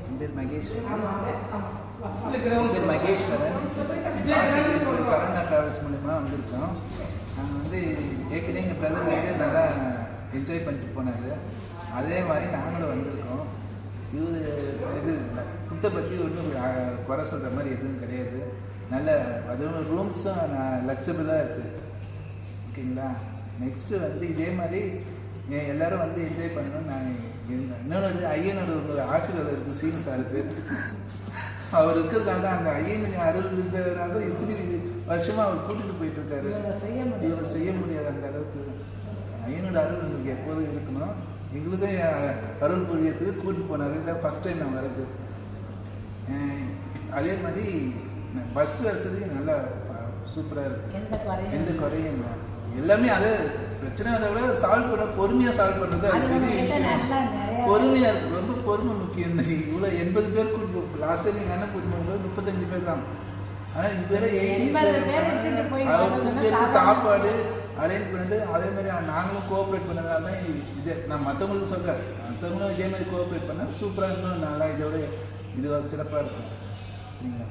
என் பேர் மகேஸ்வரன். சரவணா ட்ராவல்ஸ் மூலிமா வந்திருக்கோம். நாங்கள் வந்து ஏற்கனவே எங்கள் பிரதர் வந்து நல்லா என்ஜாய் பண்ணிட்டு போனார். அதே மாதிரி நாங்களும் வந்திருக்கோம். இவர் இது ஃபுட்டை பற்றி ஒன்றும் குறை சொல்கிற மாதிரி எதுவும் கிடையாது. நல்ல அதுவும் ரூம்ஸும் லக்ஸபிளாக இருக்குது. ஓகேங்களா? நெக்ஸ்ட்டு வந்து இதே மாதிரி எல்லோரும் வந்து என்ஜாய் பண்ணணும். நாங்கள் இன்னொன்று ஐயனோட ஒரு ஆசீர்வாதம் இருக்குது. சீன் சாருக்கு அவர் இருக்கிறதுனால அந்த ஐயன் அருள் இருந்ததுனால தான் இத்தனை வருஷமாக அவர் கூட்டிகிட்டு போயிட்டுருக்காரு. இவரை செய்ய முடியாது அந்த அளவுக்கு. ஐயனோட அருள் எங்களுக்கு எப்போதும் இருக்கணும். எங்களுக்கும் அருள் புரியத்துக்கு கூட்டிட்டு போனார். இதான் ஃபஸ்ட் டைம் நான் வர்றது. அதே மாதிரி பஸ் வசதி நல்லா சூப்பராக இருக்குது. எந்த குறையும் இல்லை. எல்லாமே அது பிரச்சனை வந்தால் கூட சால்வ் பண்ண பொறுமையாக சால்வ் பண்ணுறது அது பெரிய விஷயம். பொறுமையாக இருக்குது. ரொம்ப பொறுமை முக்கியம். இவ்வளோ 80 பேர் கூட்டு லாஸ்ட் டைம் எங்கள் அண்ணன் கூட்டு போகும்போது 35 பேர் தான். ஆனால் இதுவரை 80 பேருக்கு சாப்பாடு அரேஞ்ச் பண்ணது. அதே மாதிரி நாங்களும் கோஆப்ரேட் பண்ணதுனால தான் இது நான் மற்றவங்களுக்கு சொல்கிறேன். மற்றவங்களும் இதே மாதிரி கோஆப்ரேட் பண்ணால் சூப்பராக இன்னும் நல்லா இதோட இதுவாக சிறப்பாக இருக்கும். சரிங்களா?